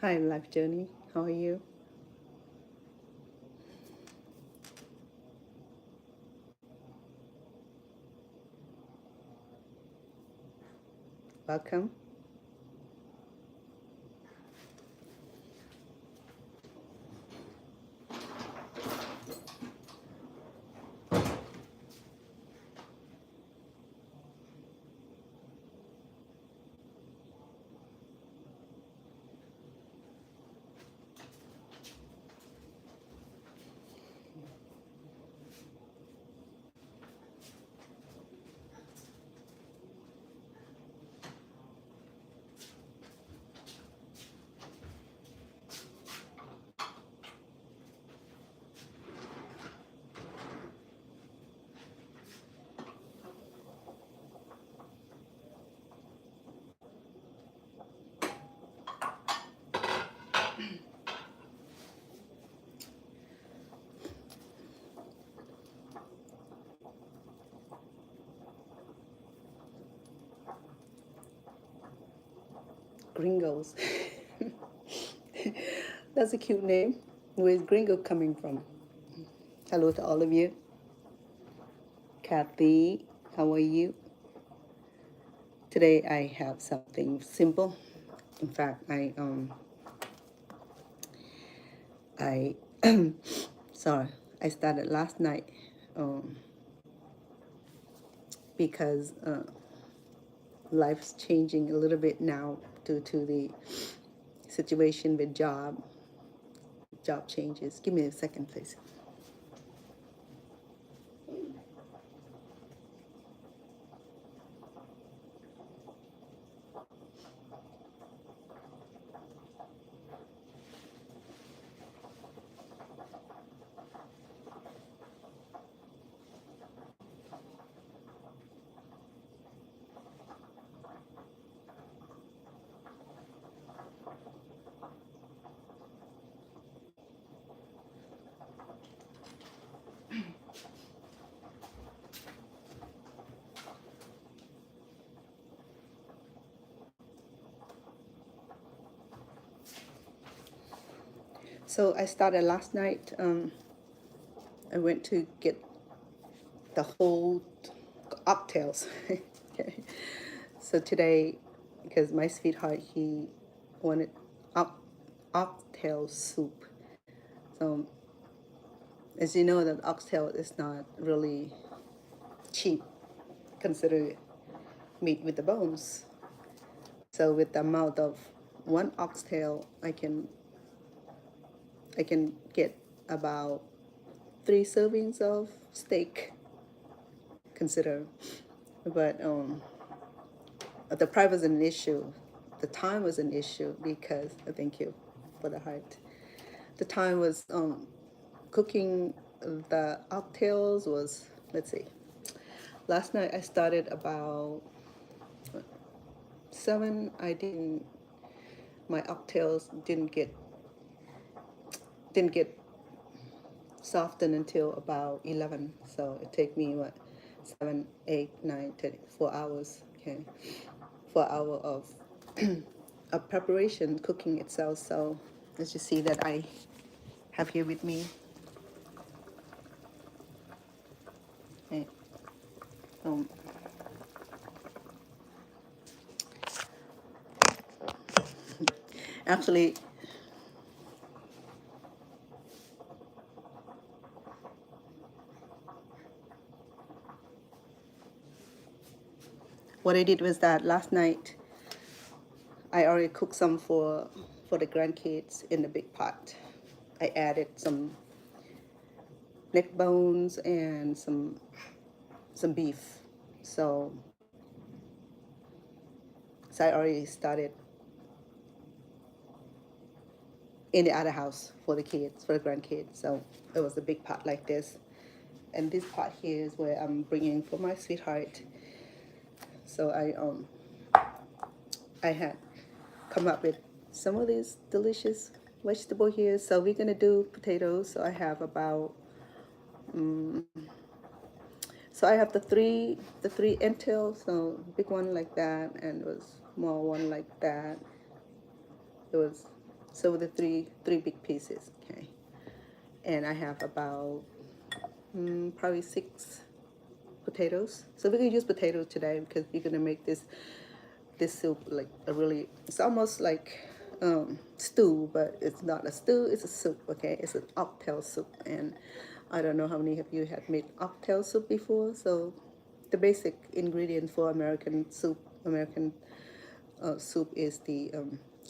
Hi, Life Journey. How are you? Welcome. Gringos. That's a cute name. Where's Gringo coming from? Hello to all of you. Kathy, how are you? Today I have something simple. In fact, I sorry, I started last night because life's changing a little bit now due to the situation with job changes. Give me a second, please. So I started last night. I went to get the whole oxtails. Okay. So today, because my sweetheart, he wanted oxtail soup. So as you know, that oxtail is not really cheap, considered meat with the bones. So with the amount of one oxtail, I can get about 3 servings of steak, consider. But the price was an issue. The time was an issue because, thank you for the heart. The time was cooking the oxtails was, let's see. Last night I started about 7. My oxtails didn't get softened until about 11. So it took me 7, 8, 9, 10, 4 hours. Okay, 4 hours of preparation, cooking itself. So as you see that I have here with me, okay, actually, what I did was that last night I already cooked some for the grandkids in the big pot. I added some neck bones and some beef. So I already started in the other house for the grandkids. So it was a big pot like this. And this pot here is where I'm bringing for my sweetheart. So I had come up with some of these delicious vegetable here. So we're gonna do potatoes. So I have about so I have the three entails. So big one like that, and it was small one like that. It was So the three big pieces, okay. And I have about probably 6 potatoes. So we're gonna use potatoes today because we're gonna make this soup like a really, it's almost like stew, but it's not a stew, it's a soup, okay? It's an oxtail soup, and I don't know how many of you have made oxtail soup before. So the basic ingredient for American soup is the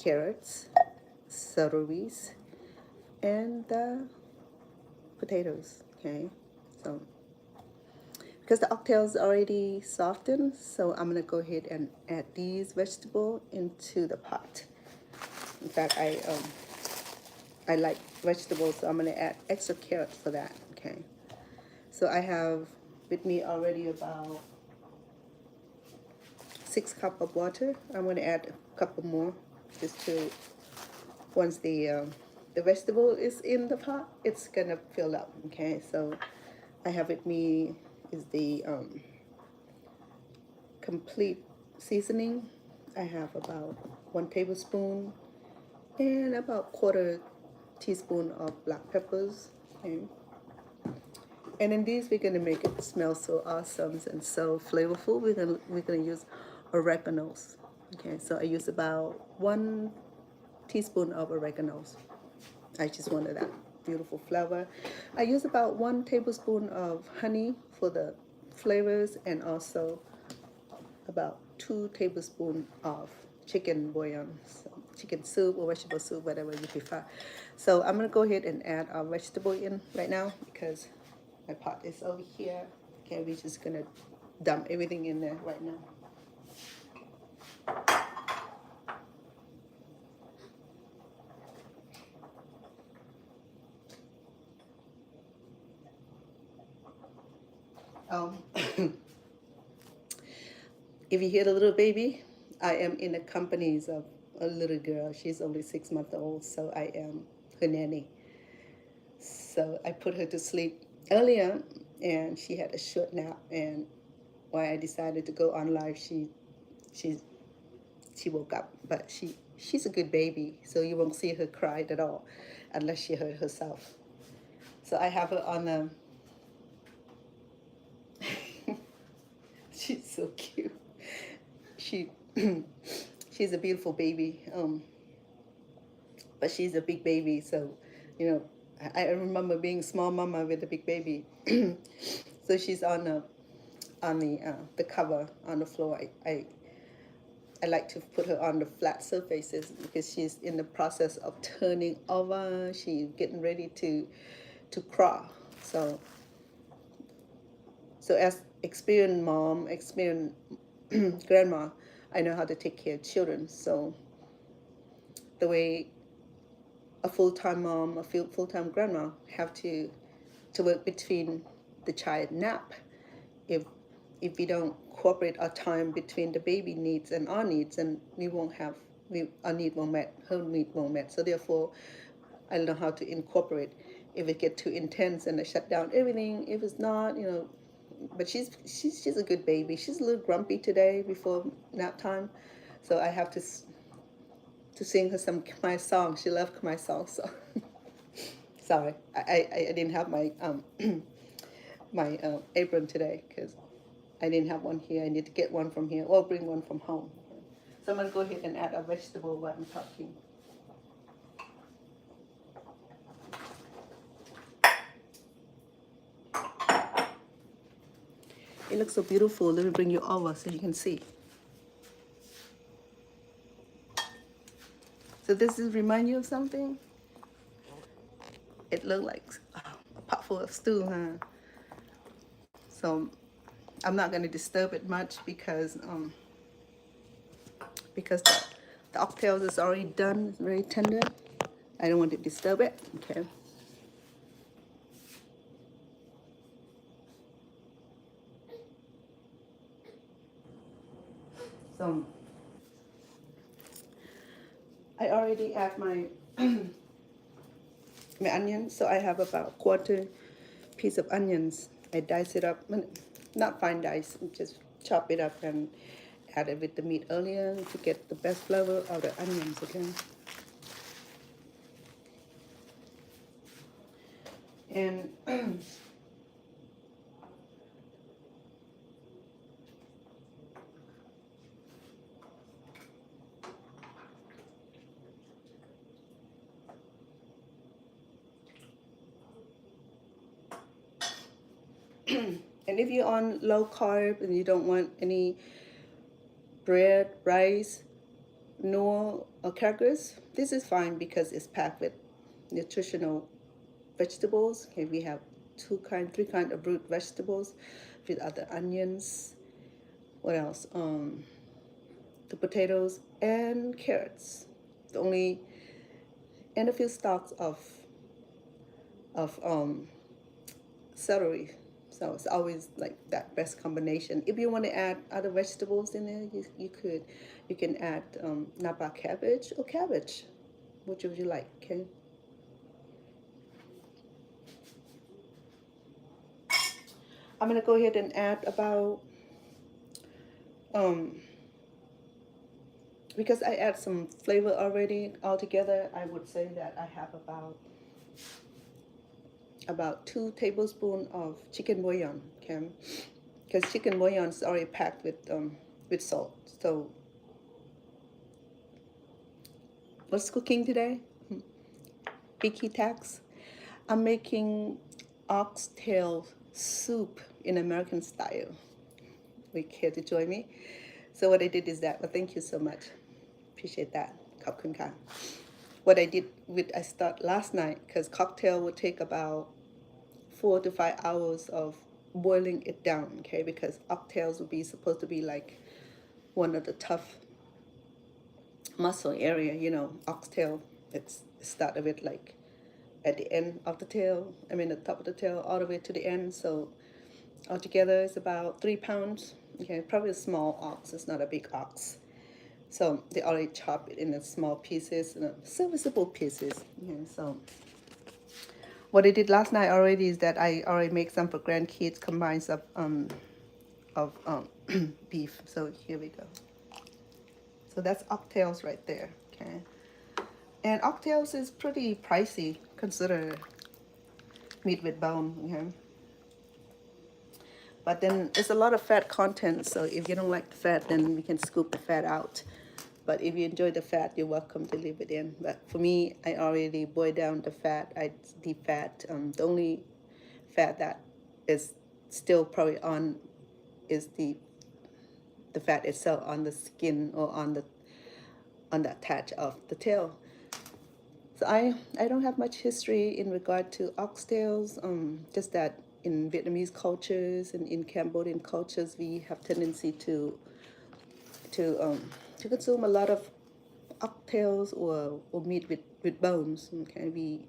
carrots, celeries, and potatoes, okay? So because the oxtails already softened, so I'm gonna go ahead and add these vegetables into the pot. In fact, I like vegetables, so I'm gonna add extra carrots for that, okay? So I have with me already about 6 cups of water. I'm gonna add a couple more just to, once the vegetable is in the pot, it's gonna fill up, okay? So I have with me is the complete seasoning. I have about 1 tablespoon and about 1/4 teaspoon of black peppers, okay? And in these, we're gonna make it smell so awesome and so flavorful. We're gonna use oreganos, okay? So I use about 1 teaspoon of oreganos. I just wanted that beautiful flavor. I use about 1 tablespoon of honey for the flavors, and also about 2 tablespoons of chicken bouillon, so chicken soup or vegetable soup, whatever you prefer. So I'm gonna go ahead and add our vegetable in right now because my pot is over here. Okay, we're just gonna dump everything in there right now. If you hear the little baby, I am in the companies of a little girl. She's only 6 months old, so I am her nanny. So I put her to sleep earlier, and she had a short nap. And why I decided to go on live, she woke up, but she's a good baby, so you won't see her cry at all, unless she hurt herself. So I have her on the. She's so cute. She's a beautiful baby, but she's a big baby. So, you know, I remember being small mama with a big baby. So she's on the cover on the floor. I like to put her on the flat surfaces because she's in the process of turning over. She's getting ready to crawl. So as experienced mom, experienced grandma, I know how to take care of children. So the way a full-time mom, a full-time grandma have to work between the child nap. If we don't cooperate our time between the baby needs and our needs, and our need won't met, her need won't met. So therefore, I know how to incorporate. If it get too intense, and I shut down everything. If it's not, you know, but she's a good baby. She's a little grumpy today before nap time, so I have to sing her some Khmer songs. She loves Khmer songs, so sorry, I didn't have my my apron today because I didn't have one here. I need to get one from here or bring one from home. So I'm gonna go ahead and add a vegetable while I'm talking. It looks so beautiful. Let me bring you over so you can see. So this is remind you of something? It looked like a pot full of stew, huh? So I'm not gonna disturb it much because the oxtails is already done, it's very tender. I don't want to disturb it, okay? So I already add my my onions, so I have about 1/4 piece of onions. I dice it up, not fine dice, just chop it up and add it with the meat earlier to get the best flavor of the onions, okay? And and if you're on low carb and you don't want any bread, rice, nor crackers, this is fine because it's packed with nutritional vegetables. Okay, we have three kind of root vegetables with other onions. What else? The potatoes and carrots. The only and a few stalks of celery. So it's always like that best combination. If you want to add other vegetables in there, you could. You can add napa cabbage or cabbage, which would you like, okay? I'm gonna go ahead and add about because I add some flavor already altogether. I would say that I have about 2 tablespoons of chicken bouillon, okay? Because chicken bouillon is already packed with salt. So what's cooking today? Picky tax. I'm making oxtail soup in American style. We care to join me? So what I did is that, well, thank you so much. Appreciate that. ขอบคุณค่ะ What I did I start last night because cocktail would take about 4 to 5 hours of boiling it down, okay? Because oxtails would be supposed to be like one of the tough muscle area, oxtail. It's started with like at the end of the tail, the top of the tail, all the way to the end. So altogether, it's about 3 pounds. Okay, probably a small ox. It's not a big ox. So they already chop it in small pieces, serviceable pieces. So what I did last night already is that I already make some for grandkids, combines of beef. So here we go. So that's oxtails right there. Okay, and oxtails is pretty pricey considered meat with bone. Okay. But then it's a lot of fat content, so if you don't like the fat, then we can scoop the fat out. But if you enjoy the fat, you're welcome to leave it in. But for me, I already boil down the fat. I deep fat. The only fat that is still probably on is the fat itself on the skin or on the attach of the tail. So I don't have much history in regard to oxtails. Just that in Vietnamese cultures and in Cambodian cultures, we have tendency to consume a lot of oxtails or meat with bones. Okay,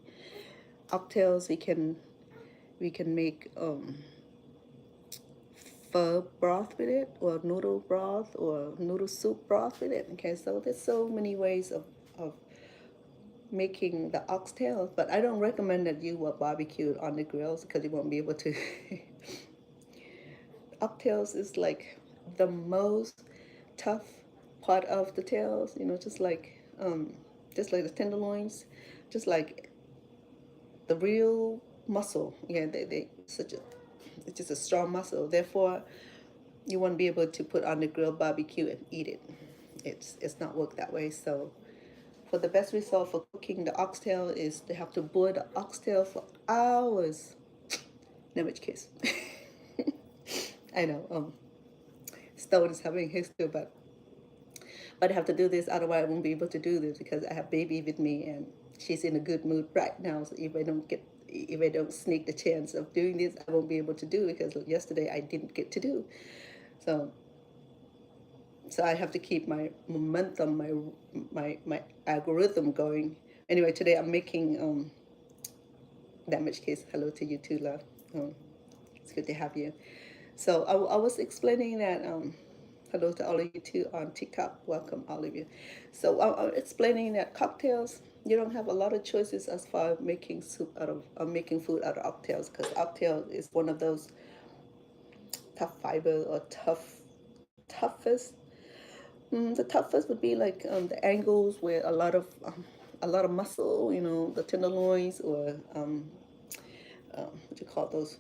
oxtails we can make pho broth with it, or noodle broth, or noodle soup broth with it. Okay, so there's so many ways of making the oxtails, but I don't recommend that you will barbecue on the grills because you won't be able to. Oxtails is like the most tough part of the tails, just like the tenderloins, just like the real muscle. Yeah, they it's just a strong muscle. Therefore, you won't be able to put on the grill, barbecue, and eat it. It's not work that way. So for the best result for cooking the oxtail is they have to boil the oxtail for hours. Never kiss. I know. Stone is having his too, but I have to do this. Otherwise, I won't be able to do this because I have baby with me and she's in a good mood right now. So if I don't sneak the chance of doing this, I won't be able to do it because yesterday I didn't get to do. So I have to keep my momentum, my algorithm going. Anyway, today I'm making damage case. Hello to you too, love. It's good to have you. So I was explaining that hello to all of you too on TikTok. Welcome all of you. So I'm explaining that cocktails, you don't have a lot of choices as far as making soup out of making food out of oxtails, because oxtail is one of those tough fiber or toughest. The toughest would be like the angles where a lot of muscle, the tenderloins or what you call those,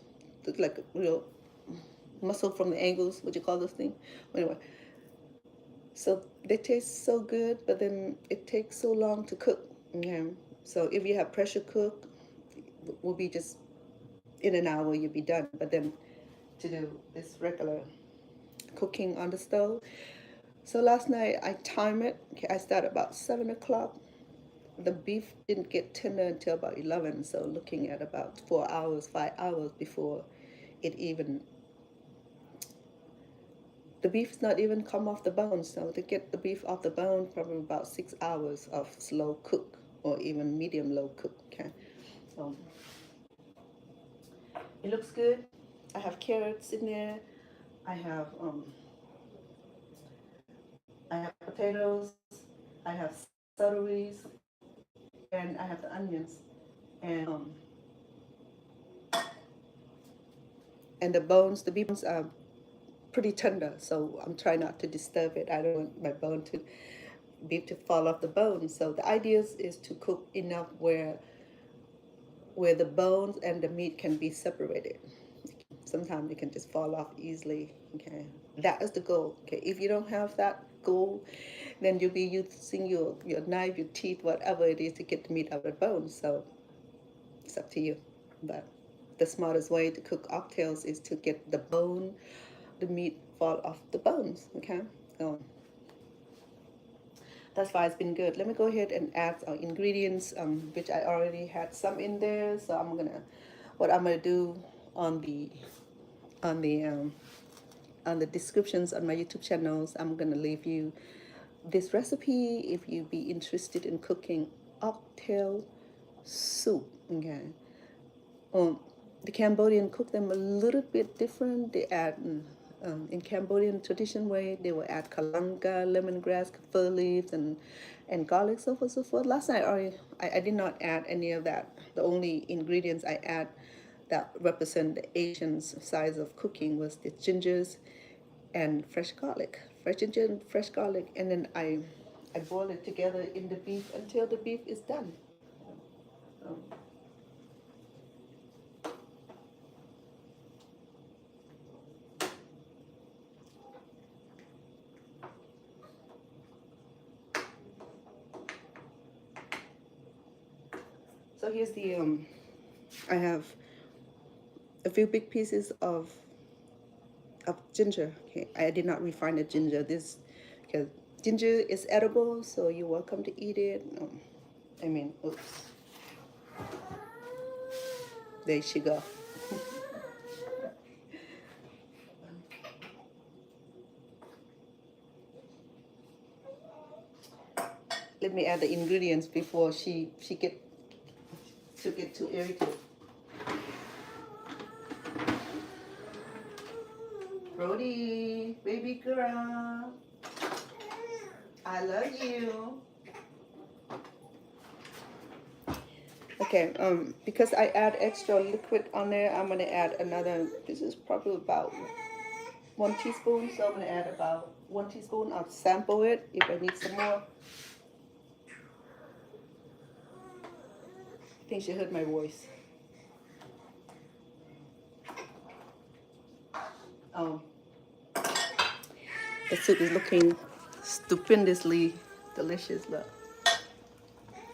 like real muscle from the angles, what you call those things. Anyway, so they taste so good, but then it takes so long to cook. Okay, so if you have pressure cook, will be just in an hour you'll be done. But then to do this regular cooking on the stove. So last night I timed it. Okay, I started about 7 o'clock. The beef didn't get tender until about 11, so looking at about 4 hours, 5 hours before it even, the beef's not even come off the bone. So to get the beef off the bone, probably about 6 hours of slow cook or even medium low cook. Okay, so it looks good. I have carrots in there. I have potatoes. I have celeries, and I have the onions, and the bones. The beef bones are pretty tender, so I'm trying not to disturb it. I don't want my beef to fall off the bone. So the idea is to cook enough where the bones and the meat can be separated. Sometimes it can just fall off easily. Okay, that is the goal. Okay, if you don't have that goal, then you'll be using your knife, your teeth, whatever it is to get the meat out of the bone. So it's up to you. But the smartest way to cook oxtails is to get the meat fall off the bones. Okay, so that's why it's been good. Let me go ahead and add our ingredients, which I already had some in there. So what I'm gonna do on the descriptions on my YouTube channels, I'm gonna leave you this recipe if you be interested in cooking oxtail soup. Okay, the Cambodian cook them a little bit different. They add in Cambodian tradition way, they will add kalanga, lemongrass, kaffir leaves, and garlic, so forth, so forth. Last night I did not add any of that. The only ingredients I add that represent the Asian size of cooking was the gingers and fresh garlic, fresh ginger and fresh garlic, and then I boil it together in the beef until the beef is done. So here's the I have a few big pieces of ginger. Okay, I did not refine the ginger. This because ginger is edible, so you're welcome to eat it. Oops. There she go. Let me add the ingredients before she get too irritated. Brody, baby girl, I love you. Okay, because I add extra liquid on there, I'm gonna add another. This is probably about 1 teaspoon, so I'm gonna add about 1 teaspoon. I'll sample it if I need some more. I think she heard my voice. The soup is looking stupendously delicious. Look,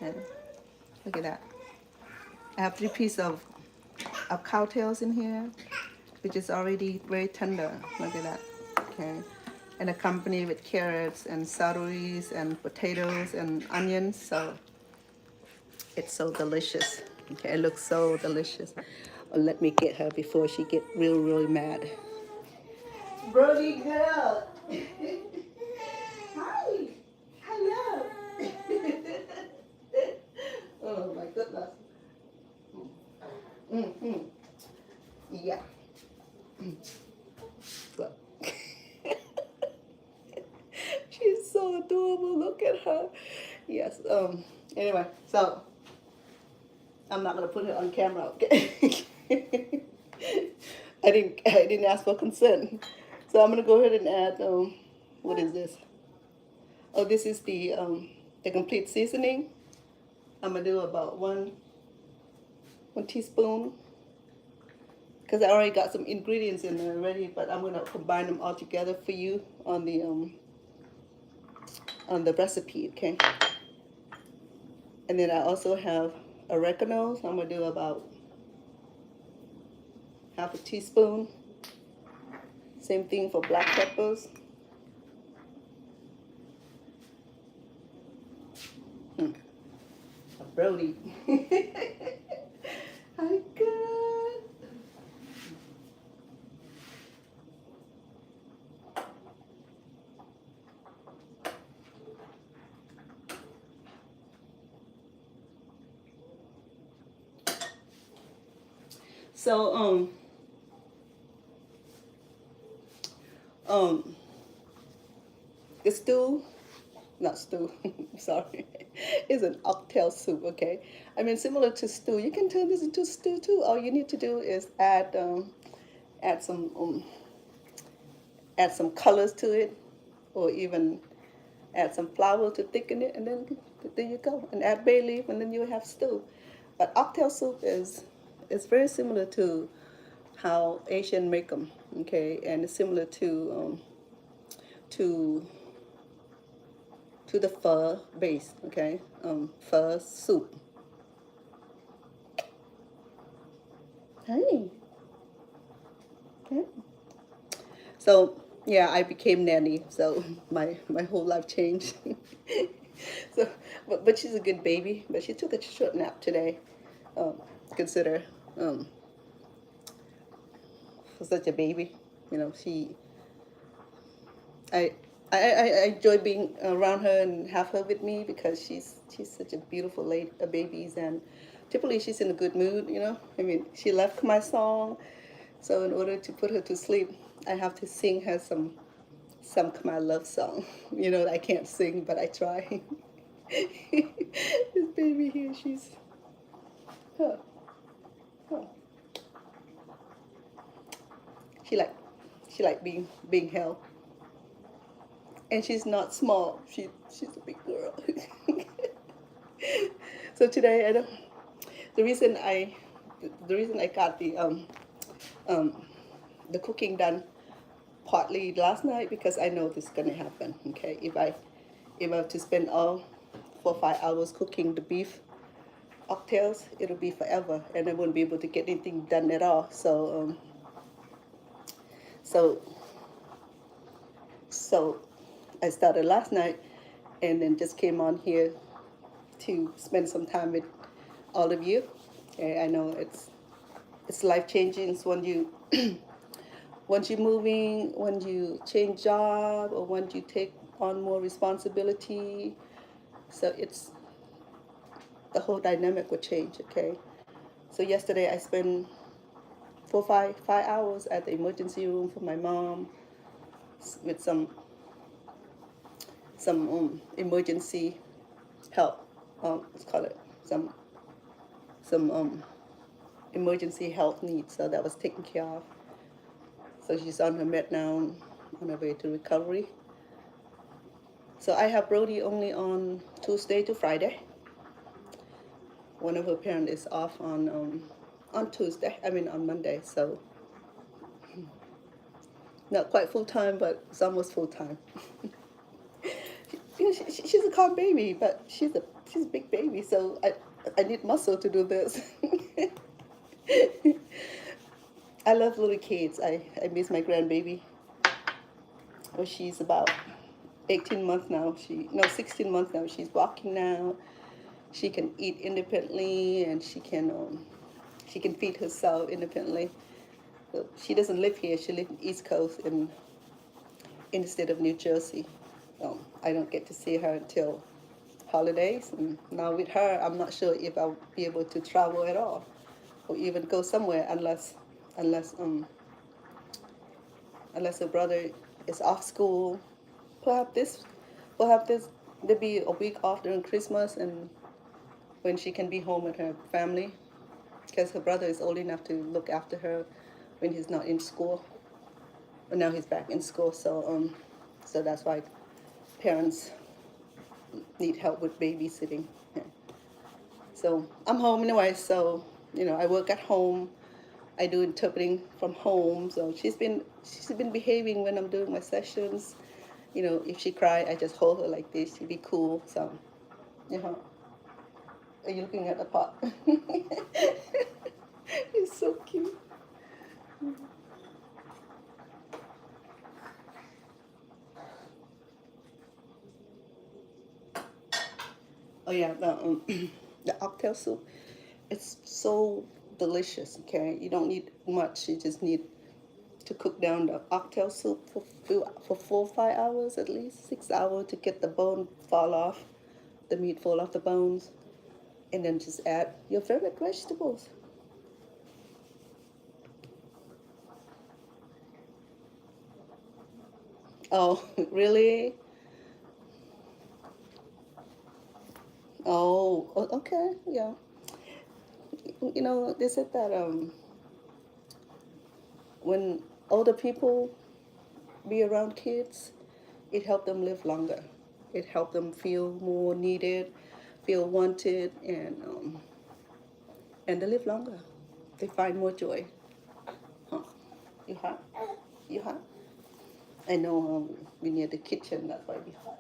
and look at that. I have 3 pieces of cow tails in here, which is already very tender. Look at that. Okay, and accompanied with carrots and celeries and potatoes and onions. So it's so delicious. Okay, it looks so delicious. Well, let me get her before she get really mad. Brody girl. Hi. Hello. Oh my goodness. Yeah. Look. She's so adorable. Look at her. Yes. Anyway, so I'm not gonna put her on camera. Okay. I didn't ask for consent. So I'm gonna go ahead and add what is this? Oh, this is the complete seasoning. I'm gonna do about one teaspoon because I already got some ingredients in there already, but I'm gonna combine them all together for you on the recipe, okay? And then I also have oregano. So I'm gonna do about half a teaspoon. Same thing for black peppers. A Brody. Hi, good. So the stew, not stew, sorry, is an oxtail soup, okay? I mean, similar to stew. You can turn this into stew too. All you need to do is add add some add some colors to it, or even add some flour to thicken it, and then there you go. And add bay leaf, and then you have stew. But oxtail soup is very similar to how Asian make them, okay? And it's similar to the pho base, okay? Pho soup. Hey. Okay. So yeah, I became nanny, so my whole life changed. So, but she's a good baby. But she took a short nap today. Consider for such a baby, you know, I I enjoy being around her and have her with me because she's such a beautiful lady, babies, and typically she's in a good mood, you know. I mean, she left my song, so in order to put her to sleep, I have to sing her some Khmer love song. You know, I can't sing, but I try. This baby here, she's, huh, huh. She like being held, and she's not small. She's a big girl. So today, the reason I got the cooking done partly last night because I know this is gonna happen. Okay, if I have to spend all 4 or 5 hours cooking the beef oxtails, it'll be forever, and I won't be able to get anything done at all. So so I started last night, and then just came on here to spend some time with all of you. Okay, I know it's life changing when you once you're moving, when you change job, or when you take on more responsibility. So it's the whole dynamic will change. Okay. So yesterday I spent 5 hours at the emergency room for my mom with some emergency help. Let's call it some emergency health needs. So that was taken care of. So she's on her med now, on her way to recovery. So I have Brody only on Tuesday to Friday. One of her parents is off on Tuesday. I mean on Monday. So not quite full time, but it's almost full time. You know, she's a calm baby, but she's a big baby. So I need muscle to do this. I love little kids. I miss my grandbaby. Well, she's about 18 months now. 16 months now. She's walking now. She can eat independently, and she can feed herself independently. So she doesn't live here. She lives in East Coast in the state of New Jersey. I don't get to see her until holidays. And now with her, I'm not sure if I'll be able to travel at all, or even go somewhere unless her brother is off school. Perhaps there'll be a week off during Christmas, and when she can be home with her family, because her brother is old enough to look after her when he's not in school. But now he's back in school, so that's why parents need help with babysitting. Yeah. So I'm home anyway, so I work at home. I do interpreting from home, so she's been behaving when I'm doing my sessions. If she cry, I just hold her like this. She'd be cool. So, are you looking at the pot? It's so cute. Oh yeah, the oxtail soup. It's so delicious. Okay, you don't need much. You just need to cook down the oxtail soup for 4 or 5 hours at least, 6 hours to get the bone fall off, the meat fall off the bones, and then just add your favorite vegetables. Oh, really? Oh, okay, yeah. They said that when older people be around kids, it helped them live longer. It helped them feel more needed, feel wanted, and they live longer. They find more joy. Huh? You hot? You hot? I know we're near the kitchen, that's why we hot.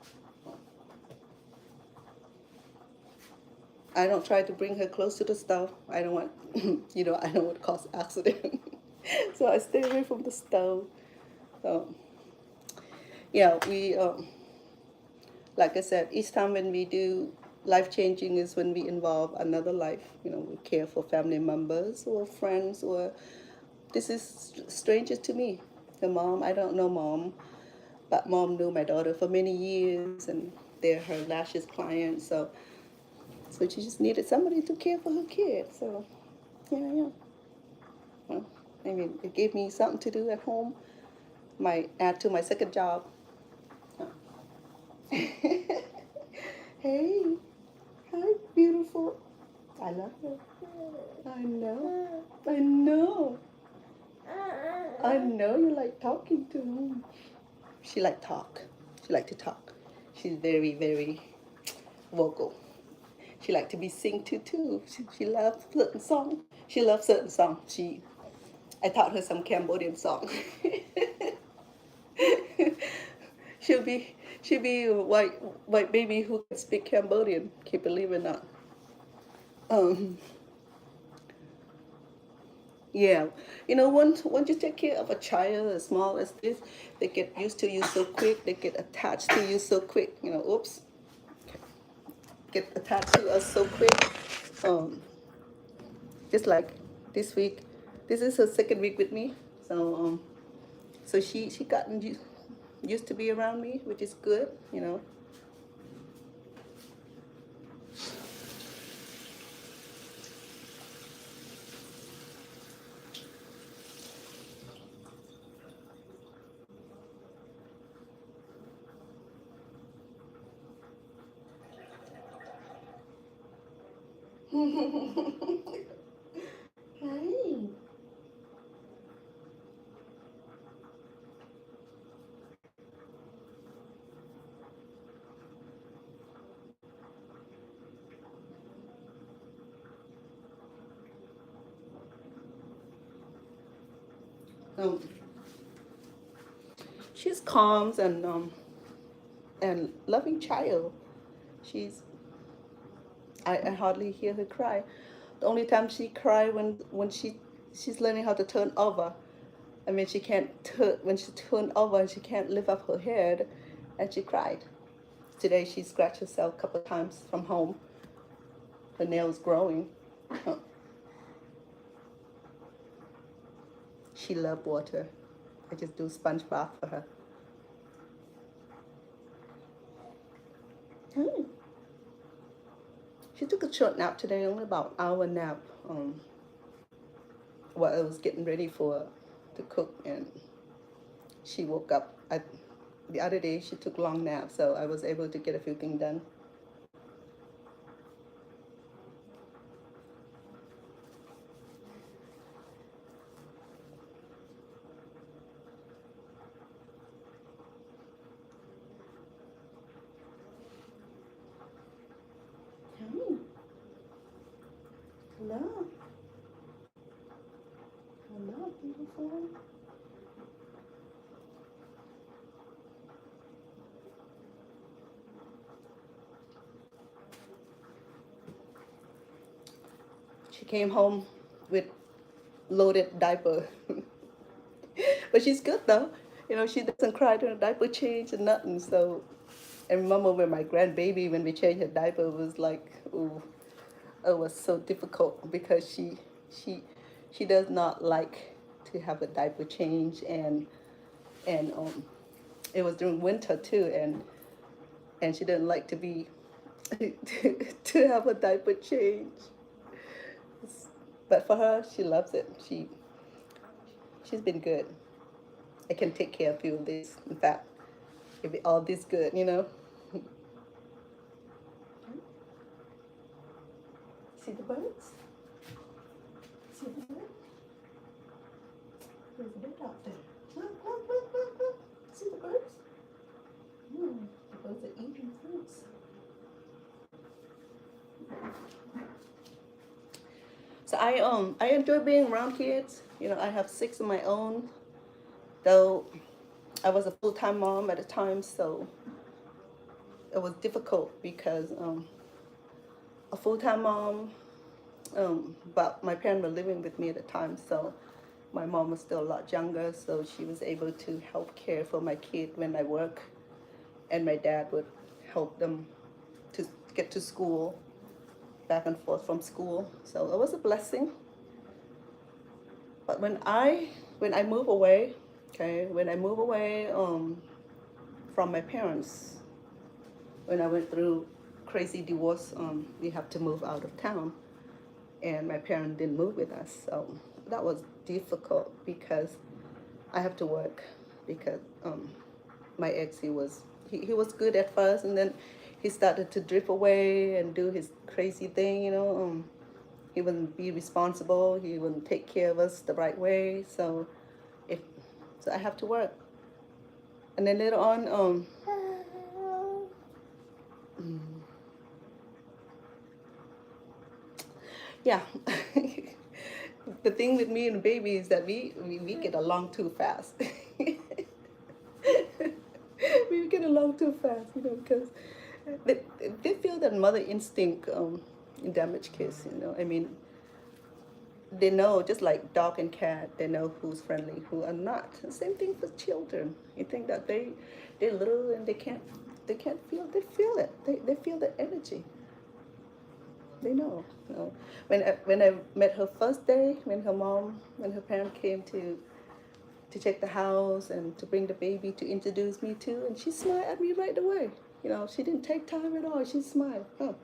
I don't try to bring her close to the stove. I don't want, I don't want to cause accident. So I stay away from the stove. So, yeah, like I said, each time when we do life changing is when we involve another life. We care for family members or friends, or this is strangers to me. The mom, I don't know mom, but mom knew my daughter for many years, and they're her lashes clients. So she just needed somebody to care for her kid. So, yeah. Well, it gave me something to do at home. Might add to my second job. Hey, hi, beautiful. I love her. I know. I know. I know you like talking to him. She like talk. She like to talk. She's very, very vocal. She like to be sing to too. She loves certain song. She loves certain song. I taught her some Cambodian song. she'll be a white baby who can speak Cambodian. Can you believe it or not? Um, yeah, once you take care of a child as small as this, they get used to you so quick. They get attached to you so quick. Oops, get attached to us so quick. Um, just like this week, this is her second week with me. So she gotten used to be around me, which is good. Hi. Um, she's calm and loving child. She's I hardly hear her cry. The only time she cry when she's learning how to turn over. She can't turn when she turned over and she can't lift up her head, and she cried. Today she scratched herself a couple of times from home. Her nails growing. Huh. She loved water. I just do sponge bath for her. Hmm. She took a short nap today, only about an hour nap. While I was getting ready for to cook, and she woke up. The other day she took long naps, so I was able to get a few things done. Hmm. Hello. beautiful. She came home with loaded diaper. But she's good though. She doesn't cry during diaper change and nothing. So I remember when my grandbaby, when we changed her diaper, it was like, ooh, it was so difficult because she does not like to have a diaper change, and it was during winter too, and she didn't like to be to have a diaper change. But for her, she loves it. She's been good. I can take care of you of this. In fact, if all this good, See the birds? See the bird? There's a bird out there. Look. See the birds? The birds are eating fruits. So I enjoy being around kids. I have 6 of my own, though I was a full-time mom at the time, so it was difficult because a full-time mom, but my parents were living with me at the time, so my mom was still a lot younger, so she was able to help care for my kid when I work, and my dad would help them to get to school, back and forth from school. So it was a blessing. But when I move away, from my parents, when I went through crazy divorce, we have to move out of town, and my parents didn't move with us, so that was difficult because I have to work because my ex, he was good at first, and then he started to drift away and do his crazy thing, he wouldn't be responsible, he wouldn't take care of us the right way, so I have to work. And then later on, yeah. The thing with me and the baby is that we get along too fast. We get along too fast, because they feel that mother instinct in damaged kids, I mean, they know, just like dog and cat, they know who's friendly, who are not. Same thing for children. You think that they're little and they can't feel, they feel it. They feel the energy. They know. When I met her first day, when her parents came to check the house and to bring the baby to introduce me to, and she smiled at me right away. She didn't take time at all. She smiled. Oh.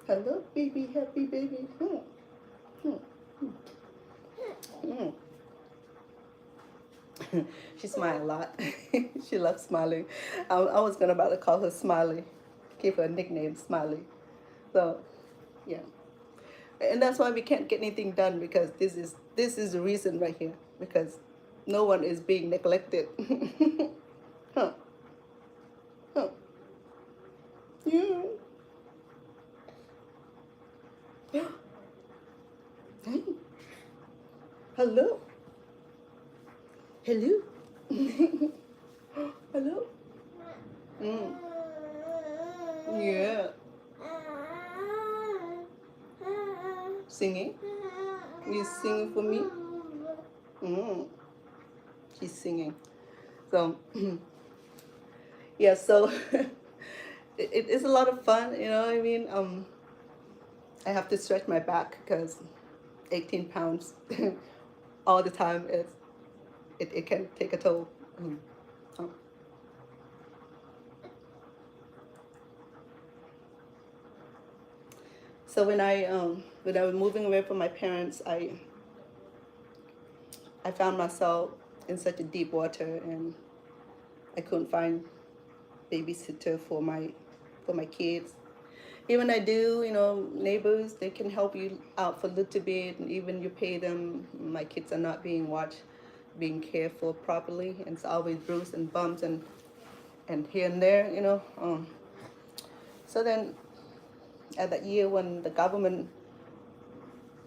Hello, baby, happy baby. She smiled a lot. She loves smiling. I was about to call her Smiley, give her a nickname, Smiley. So, yeah. And that's why we can't get anything done, because this is the reason right here, because no one is being neglected. Huh. Yeah. Hey. Hello. Hello. Hello. Yeah. Singing? You singing for me? She's singing. So, yeah, so it's a lot of fun, I mean, I have to stretch my back because 18 pounds all the time, it can take a toll. So when I was moving away from my parents, I found myself in such a deep water, and I couldn't find babysitter for my kids. Even I do, neighbors, they can help you out for a little bit, and even you pay them. My kids are not being watched, being cared for properly, and it's always bruises and bumps and here and there, So then, at that year when the government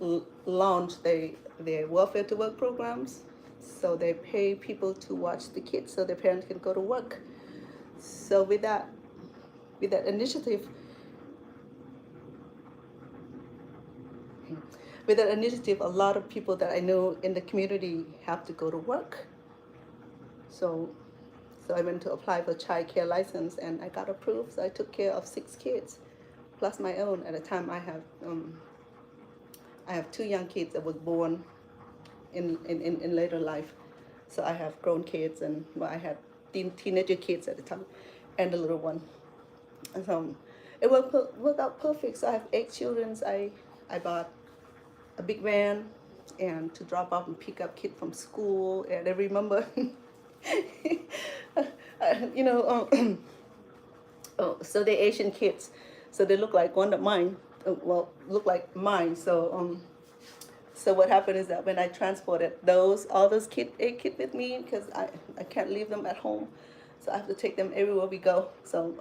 launched their welfare to work programs. So they pay people to watch the kids so their parents can go to work. So with that initiative, a lot of people that I know in the community have to go to work. So I went to apply for child care license and I got approved. So I took care of 6 kids, plus my own. At the time, I have 2 young kids that was born in later life. So I have grown kids, and I had teenager kids at the time, and a little one. And so it worked out perfect. So I have 8 children. I bought a big van and to drop off and pick up kids from school. And I remember, so they're Asian kids, so they look like one of mine. Look like mine. So what happened is that when I transported all those 8 kids with me, because I can't leave them at home, so I have to take them everywhere we go. So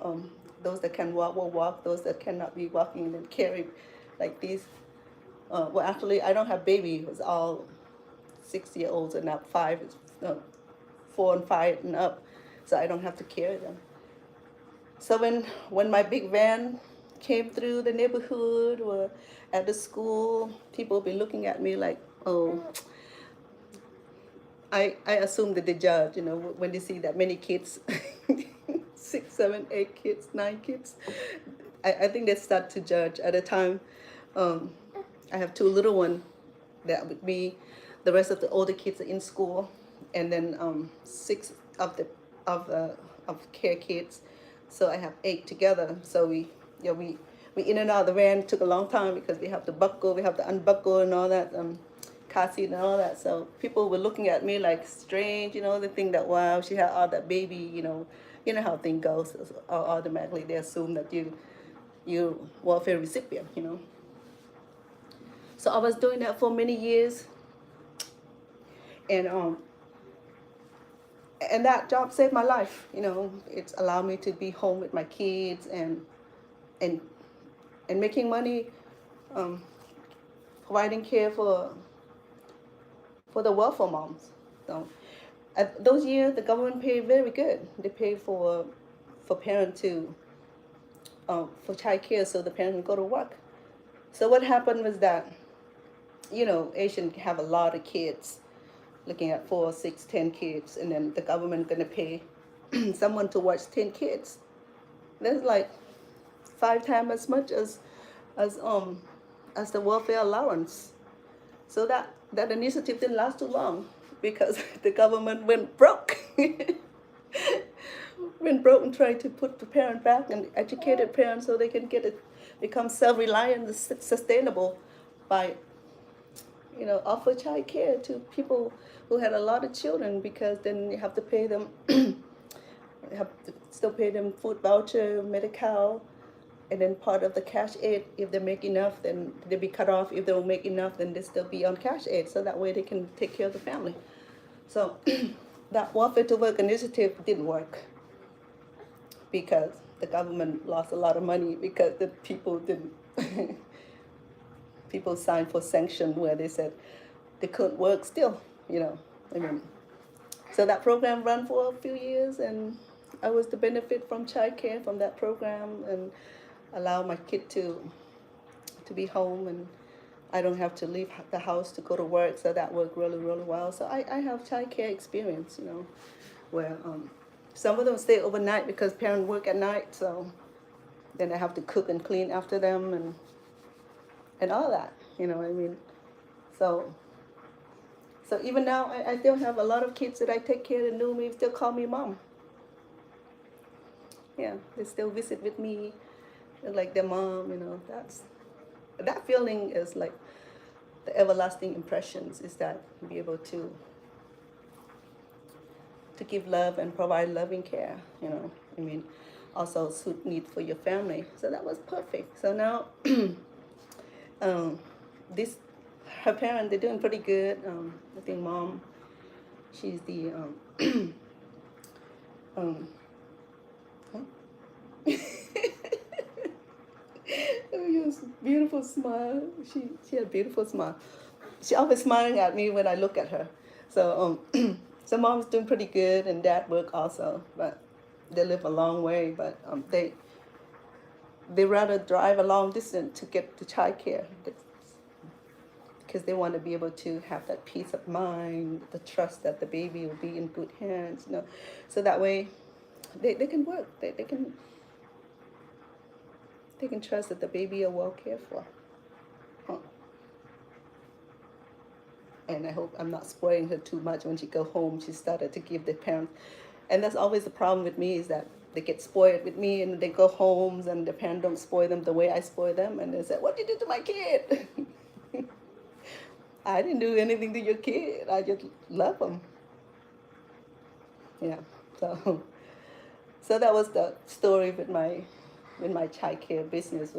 those that can walk will walk. Those that cannot be walking, then carry like these. Well, actually, I don't have baby. It was all 6-year-olds and up. 4 and 5 and up. So I don't have to carry them. So when my big van came through the neighborhood or at the school, people will be looking at me like, oh, I assume that they judge, when they see that many kids, 6, 7, 8 kids, 9 kids, I think they start to judge. At the time, I have 2 little ones that with me. The rest of the older kids are in school, and then 6 of care kids. So I have 8 together. So we in and out of the van. It took a long time because we have to buckle, we have to unbuckle and all that, car seat and all that. So people were looking at me like strange, they think that, wow, she had all that baby, you know how things go. So automatically they assume that you welfare recipient, So I was doing that for many years, and that job saved my life. It's allowed me to be home with my kids and making money, providing care for the welfare moms. So at those years, the government paid very good. They paid for parents for child care, so the parents would go to work. So what happened was that, Asians have a lot of kids, looking at 4, 6, 10 kids, and then the government gonna pay someone to watch 10 kids. That's like 5 times as much as the welfare allowance. So that initiative didn't last too long because the government went broke. Went broke and tried to put the parent back and educated parents so they can become self-reliant and sustainable by offer child care to people who had a lot of children, because then you have to pay them you have to still pay them food voucher, medical, and then part of the cash aid. If they make enough, then they'll be cut off. If they don't make enough, then they still be on cash aid, so that way they can take care of the family. So that welfare to work initiative didn't work because the government lost a lot of money because the people didn't people signed for sanction where they said they couldn't work still, So that program ran for a few years, and I was to benefit from childcare from that program and allow my kid to be home, and I don't have to leave the house to go to work. So that worked really, really well. So I have childcare experience, where some of them stay overnight because parents work at night. So then I have to cook and clean after them and all that, So even now, I still have a lot of kids that I take care that knew me, still call me mom. Yeah, they still visit with me, like their mom, that feeling is like the everlasting impressions, is that be able to give love and provide loving care, also suit need for your family. So that was perfect. So now, her parents, they're doing pretty good. I think mom, she's the your beautiful smile. She had a beautiful smile. She always smiling at me when I look at her. So so mom's doing pretty good, and dad work also, but they live a long way. But they rather drive a long distance to get to childcare because they want to be able to have that peace of mind, the trust that the baby will be in good hands, so that way they can work. They can trust that the baby are well cared for. Huh. And I hope I'm not spoiling her too much. When she go home, she started to give the parents, and that's always the problem with me, is that they get spoiled with me, and they go homes and the parents don't spoil them the way I spoil them, and they say, what did you do to my kid? I didn't do anything to your kid. I just love them. Yeah. So that was the story with my childcare business.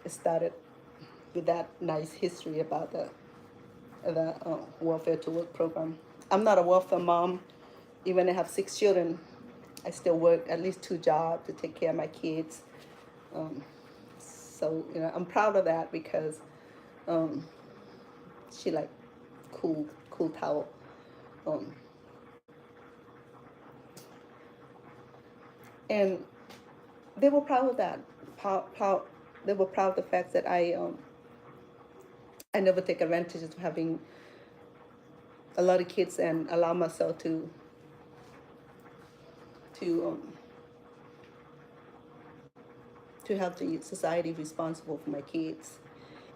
It started with that nice history about the welfare to work program. I'm not a welfare mom. Even I have 6 children, I still work at least 2 jobs to take care of my kids. So I'm proud of that, because she like cool towel. And they were proud of that. They were proud of the fact that I never take advantage of having a lot of kids and allow myself to have the society responsible for my kids.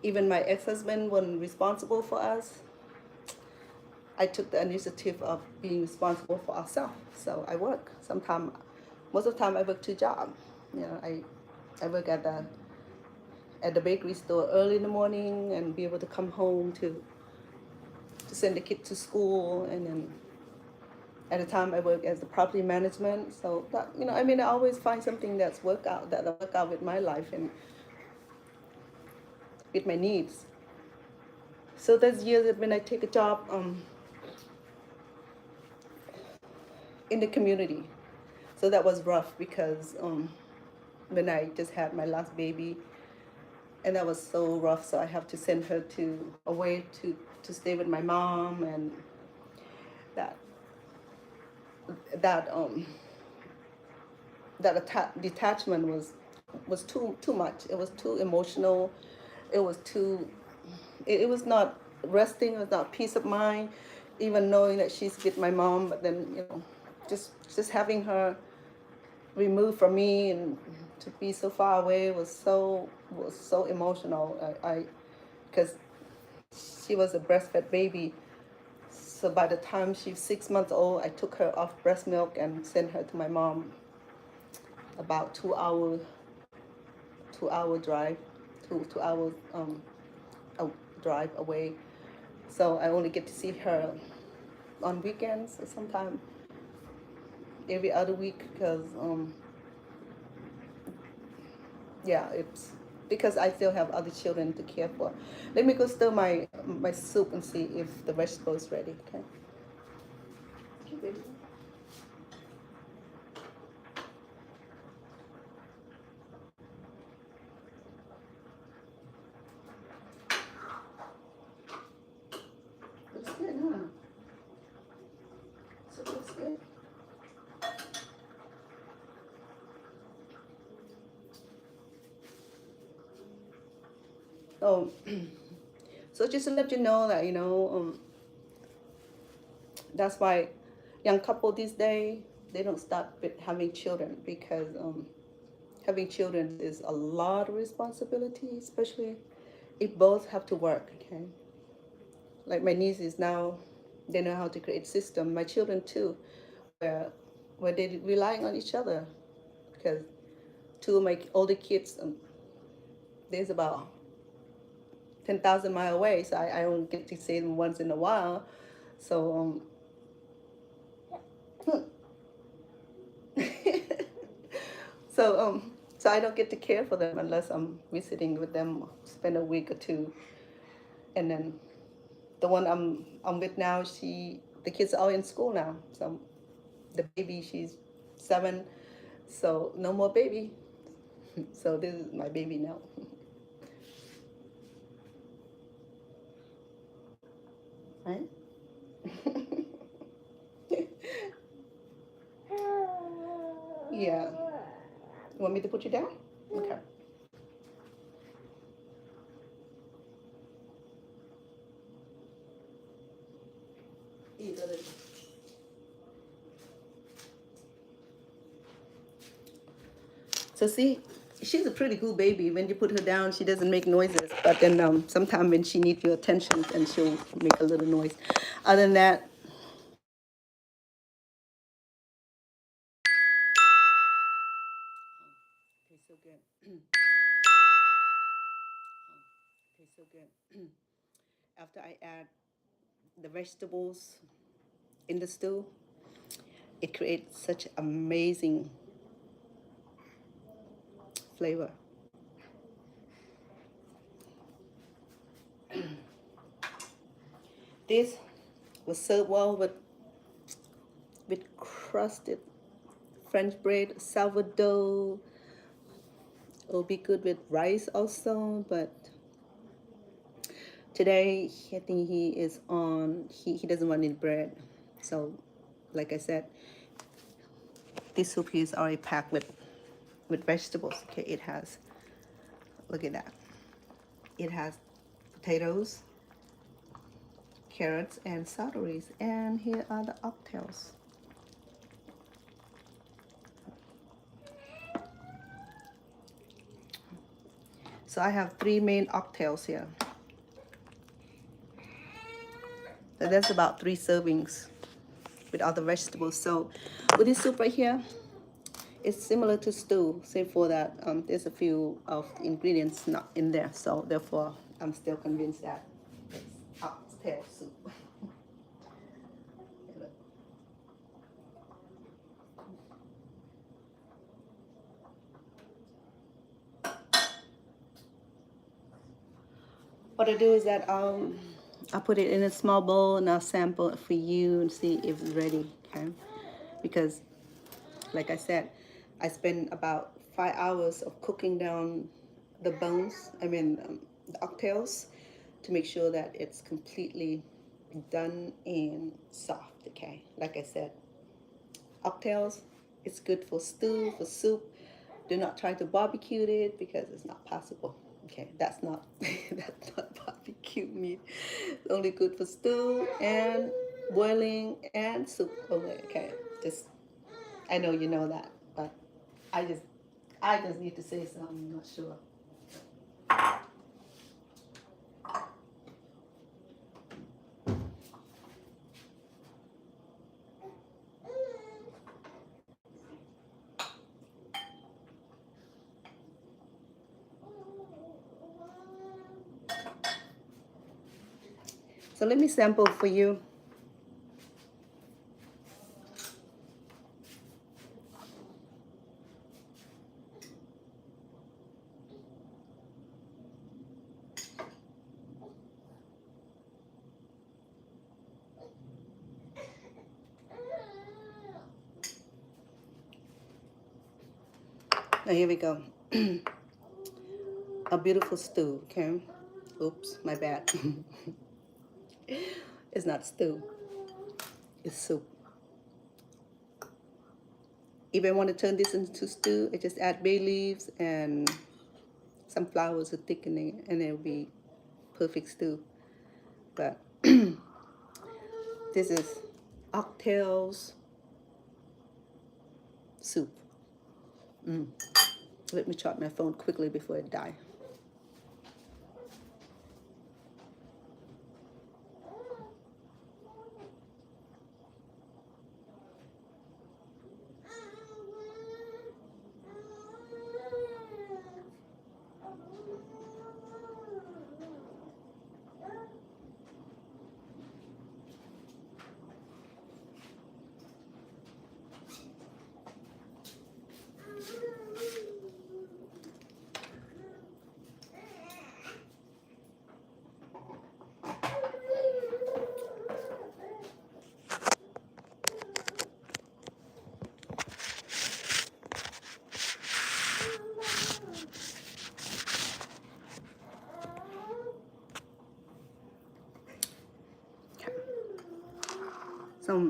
Even my ex-husband wasn't responsible for us. I took the initiative of being responsible for ourselves. So I work. Most of the time I work 2 jobs. I work at the bakery store early in the morning and be able to come home to send the kid to school, and then at the time I work as the property management. So that, I always find something that work out with my life and with my needs. So that's years that when I take a job in the community. So that was rough, because when I just had my last baby, and that was so rough. So I have to send her away to stay with my mom, and that detachment was too much. It was too emotional. It was not resting. It was not peace of mind, even knowing that she's with my mom. But then just having her removed from me and to be so far away was so emotional. Because she was a breastfed baby. So by the time she was 6 months old, I took her off breast milk and sent her to my mom. About 2 hour drive, 2 hours drive away. So I only get to see her on weekends, or sometimes every other week, because it's because I still have other children to care for. Let me go stir my soup and see if the vegetable is ready. Okay. Looks good, huh? Soup looks good. Oh, so just to let you know that that's why young couple these days, they don't start with having children, because having children is a lot of responsibility, especially if both have to work. Okay, like my nieces now, they know how to create system. My children too, where they relying on each other, because 2 of my older kids, there's about 10,000 miles away, so I only get to see them once in a while. So so I don't get to care for them unless I'm visiting with them, spend a week or 2, and then the one I'm with now, the kids are all in school now. So the baby, she's 7, so no more baby. So this is my baby now. Right? Yeah. You want me to put you down? Okay. Eat a little. So see, she's a pretty cool baby. When you put her down, she doesn't make noises. But then sometimes when she needs your attention, then she'll make a little noise. Other than that, tastes so good. Tastes so good. After I add the vegetables in the stew, it creates such amazing flavor. This was served well with crusted French bread, sourdough. It'll be good with rice also, but today I think he is on. He doesn't want any bread, so like I said, this soup is already packed with vegetables. Okay, it has. Look at that. It has potatoes, carrots, and celeries, and here are the oxtails. So I have 3 main oxtails here. So that's about 3 servings with all the vegetables. So with this soup right here, it's similar to stew, save for that there's a few of the ingredients not in there. So therefore, I'm still convinced that it's oxtail soup. What I do is that I'll put it in a small bowl and I'll sample it for you and see if it's ready, okay? Because, like I said, I spend about 5 hours of cooking down the bones, the oxtails, to make sure that it's completely done and soft, okay? Like I said, oxtails, it's good for stew, for soup. Do not try to barbecue it because it's not possible. Okay, that's not that's not barbecue meat. It's only good for stew and boiling and soup only. Okay, just I know you know that, but I just need to say something. I'm not sure. So let me sample for you. Now here we go. A beautiful stew, okay? Oops, my bad. It's not stew, it's soup. If I want to turn this into stew, I just add bay leaves and some flowers to thicken it, and it'll be perfect stew. But this is oxtails soup. Let me charge my phone quickly before it dies. So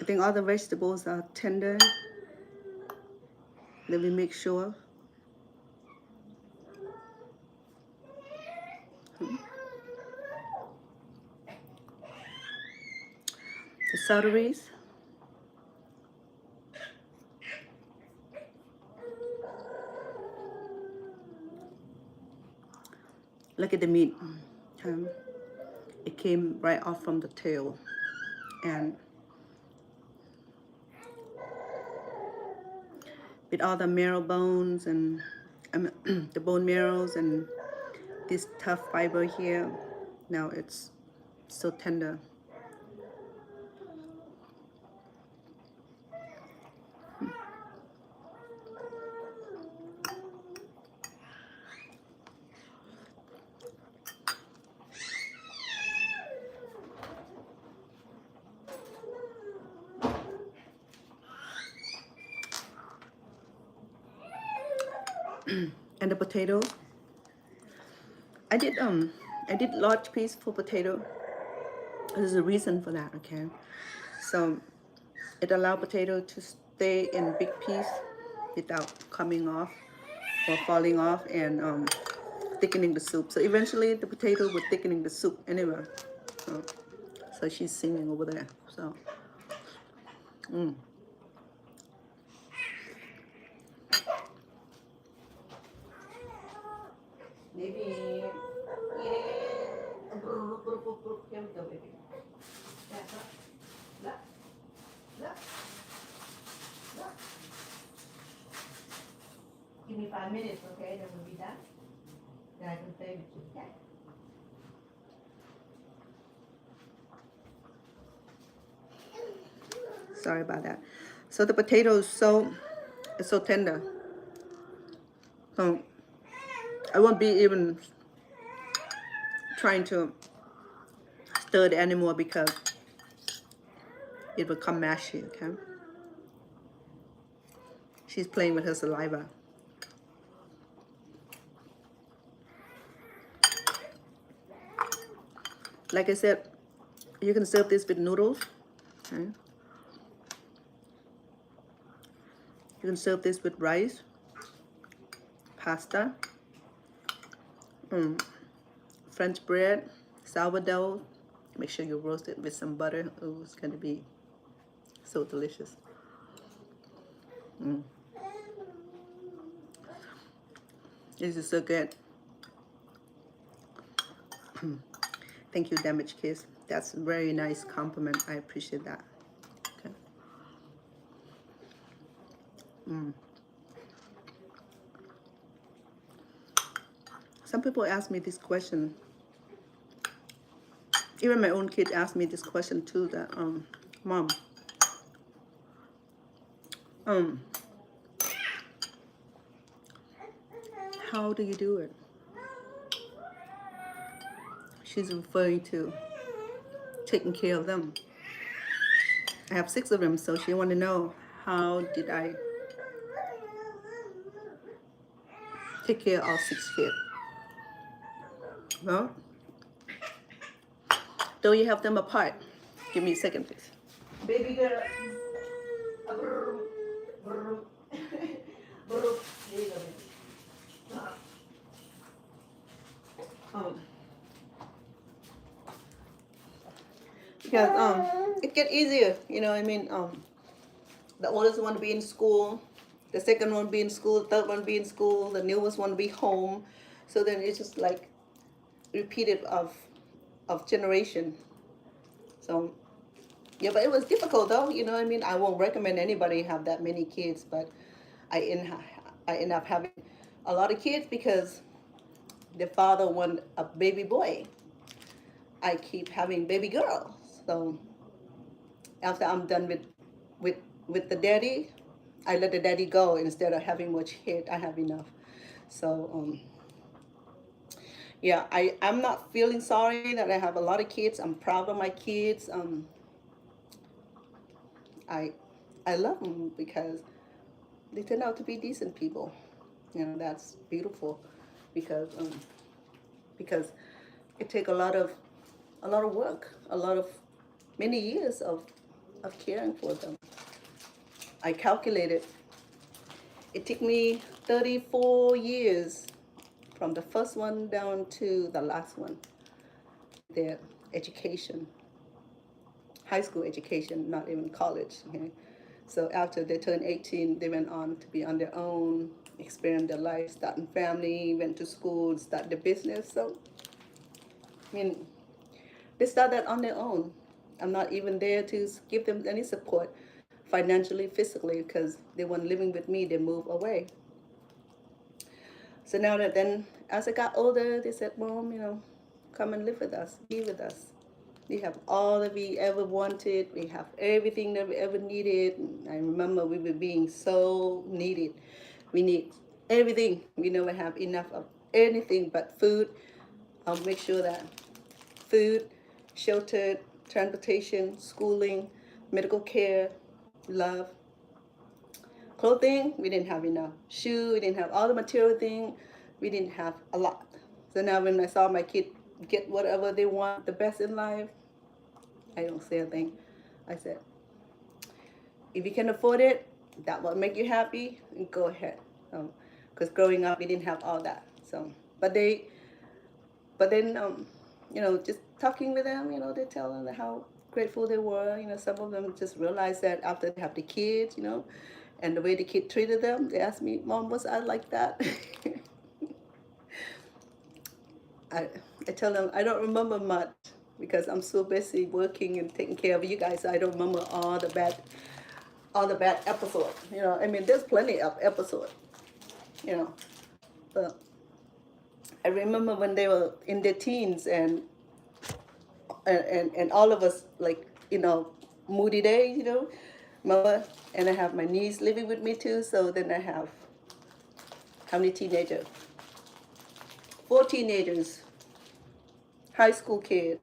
I think all the vegetables are tender. Let me make sure. The celeries. Look at the meat. It came right off from the tail, and with all the marrow bones and the bone marrows and this tough fiber here, now it's so tender. And the potato, I did large piece for potato. There's a reason for that, okay? So it allowed potato to stay in big piece without coming off or falling off and thickening the soup. So eventually the potato was thickening the soup anyway. So she's singing over there. So maybe give me 5 minutes, okay? Then we'll be done. Then I can play with you, okay? Sorry about that. So the potato is so tender. So I won't be even trying to stir it anymore because it will come mashy, okay? She's playing with her saliva. Like I said, you can serve this with noodles, okay? You can serve this with rice, pasta, French bread, sourdough. Make sure you roast it with some butter. Oh, it's gonna be so delicious. This is so good. Thank you, Damaged Kiss. That's a very nice compliment. I appreciate that. Okay. Some people ask me this question. Even my own kid asked me this question too. That Mom, how do you do it? She's referring to taking care of them. I have 6 of them, so she want to know how did I take care of all 6 kids. Well, though you have them apart. Give me a second, please. Baby girl. Because it get easier, you know what I mean? The oldest one to be in school, the second one be in school, the third one be in school, the newest one be home. So then it's just like repeated of generation. So yeah, but it was difficult though, you know what I mean? I won't recommend anybody have that many kids, but I end up having a lot of kids because the father wanted a baby boy. I keep having baby girls. So after I'm done with the daddy, I let the daddy go instead of having much kid. I have enough. So yeah, I'm not feeling sorry that I have a lot of kids. I'm proud of my kids. I love them because they turn out to be decent people. You know, that's beautiful because it takes a lot of work, a lot of many years of caring for them. I calculated it took me 34 years from the first one down to the last one, their education, high school education, not even college. Okay? So after they turned 18, they went on to be on their own, experience their life, starting family, went to school, start their business. So, I mean, they started on their own. I'm not even there to give them any support financially, physically, because they weren't living with me, they moved away. So now that then, as I got older, they said, Mom, come and live with us, be with us. We have all that we ever wanted. We have everything that we ever needed. And I remember we were being so needed. We need everything. We never have enough of anything but food. I'll make sure that food, shelter, transportation, schooling, medical care, love. Clothing, we didn't have enough. Shoe, we didn't have all the material thing. We didn't have a lot. So now when I saw my kid get whatever they want, the best in life, I don't say a thing. I said, if you can afford it, that will make you happy, go ahead. Because growing up, we didn't have all that. So, but then, just talking with them, they tell them how grateful they were. Some of them just realized that after they have the kids, and the way the kid treated them, they asked me, Mom, was I like that? I tell them I don't remember much because I'm so busy working and taking care of you guys. I don't remember all the bad episodes. There's plenty of episodes. But I remember when they were in their teens and all of us moody days. Mama, and I have my niece living with me too. So then I have how many teenagers? 4 teenagers. High school kid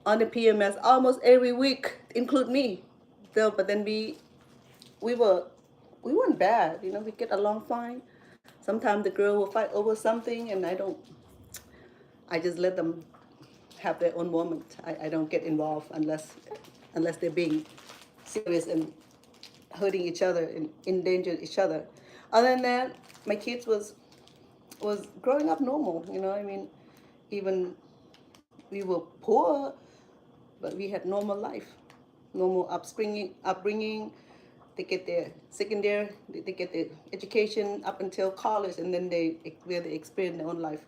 on the PMS almost every week, include me. So, but then we weren't bad, we get along fine. Sometimes the girl will fight over something, and I just let them have their own moment. I don't get involved unless they're being serious and hurting each other and endanger each other. Other than that, my kids was growing up normal. Even we were poor, but we had normal life, normal upbringing. They get their secondary, they get their education up until college, and then they experience their own life.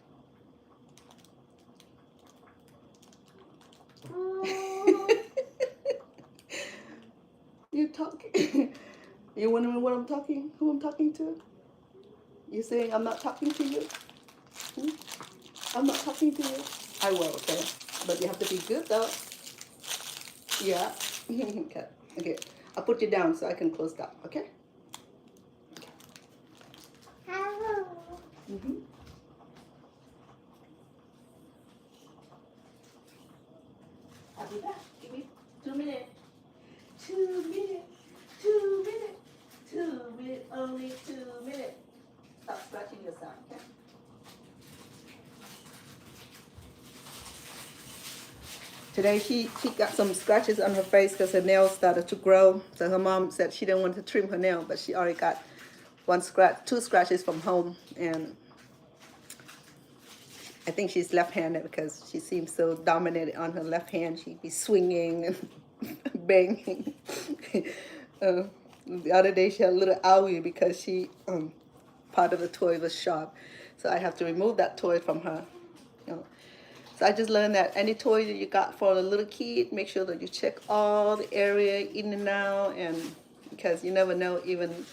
You talking? You wondering what I'm talking? Who I'm talking to? You saying I'm not talking to you? I'm not talking to you. I will, okay. But you have to be good though. Yeah. Okay. Okay. I'll put you down so I can close that. Okay. Mm-hmm. I'll be back. Give me 2 minutes. 2 minutes. 2 minutes. 2 minutes. Only 2 minutes. Stop scratching yourself. Okay. Today she got some scratches on her face because her nails started to grow. So her mom said she didn't want to trim her nail, but she already got 2 scratches from home. And I think she's left-handed because she seems so dominated on her left hand. She'd be swinging and banging. The other day she had a little owie because part of the toy was sharp. So I have to remove that toy from her. So I just learned that any toy that you got for a little kid, make sure that you check all the area in and out, and because you never know, even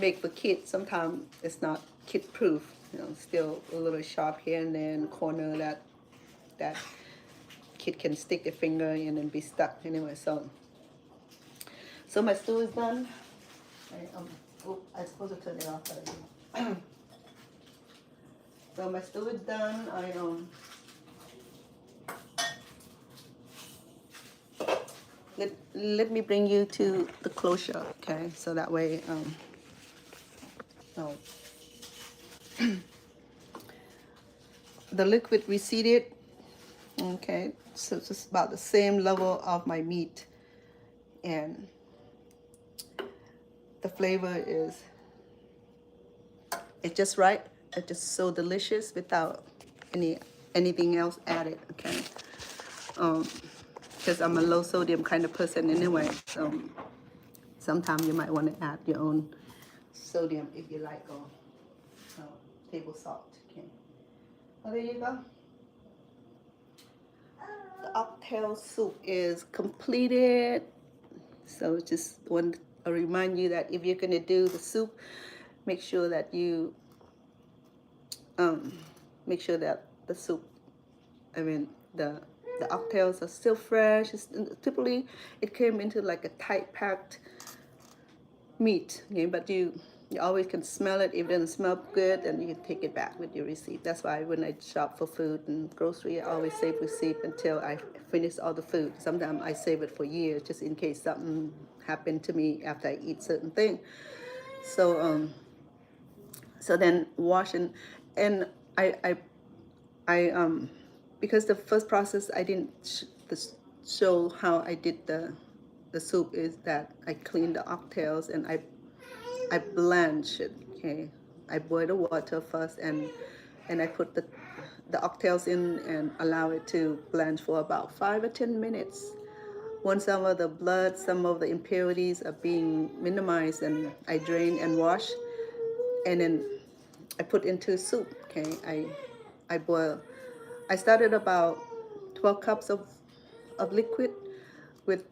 make for kids, sometimes it's not kid proof. Still a little sharp here and there in the corner that kid can stick their finger in and be stuck. Anyway, so my stew is done. I supposed to turn it off, but I didn't. So my stew is done. Let me bring you to the closure, okay? So that way, the liquid receded, okay? So it's just about the same level of my meat, and the flavor is it's just right. It's just so delicious without anything else added. Okay, because I'm a low sodium kind of person anyway, so sometimes you might want to add your own sodium if you like, or table salt. Okay, well, there you go. The oxtail soup is completed. So just want to remind you that if you're going to do the soup, make sure that you make sure that the soup, I mean the oxtails are still fresh. Typically it came into like a tight packed meat, okay, but you always can smell it. If it doesn't smell good, then you can take it back with your receipt. That's why when I shop for food and grocery, I always save receipt until I finish all the food. Sometimes I save it for years just in case something happened to me after I eat certain thing. So then wash and I because the first process I didn't show how I did the soup is that I cleaned the oxtails and I blanch it. Okay, I boil the water first and I put the oxtails in and allow it to blanch for about 5 or 10 minutes. Once some of the blood, some of the impurities are being minimized, and I drain and wash, and then I put into soup. Okay, I boil. I started about 12 cups of liquid with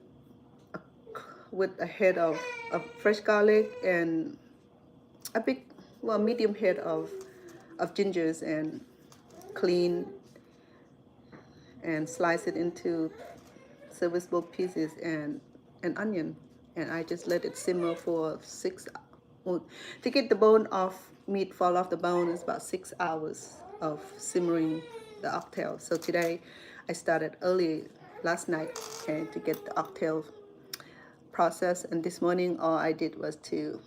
a head of fresh garlic and a big, well, medium head of gingers, and clean and slice it into serviceable pieces, and an onion, and I just let it simmer for 6 hours. To get the bone off, meat fall off the bone is about 6 hours of simmering the oxtail. So today I started early last night, okay, to get the oxtail process, and this morning all I did was to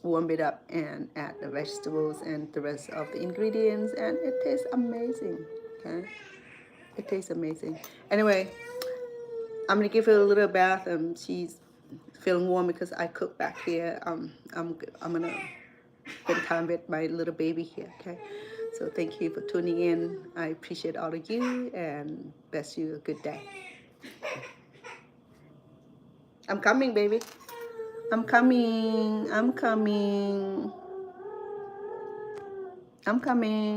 warm it up and add the vegetables and the rest of the ingredients, and it tastes amazing. Okay, it tastes amazing. Anyway, I'm gonna give her a little bath. She's feeling warm because I cook back here. I'm gonna spend time with my little baby here. Okay, so thank you for tuning in. I appreciate all of you and bless you a good day. I'm coming, baby. I'm coming. I'm coming. I'm coming.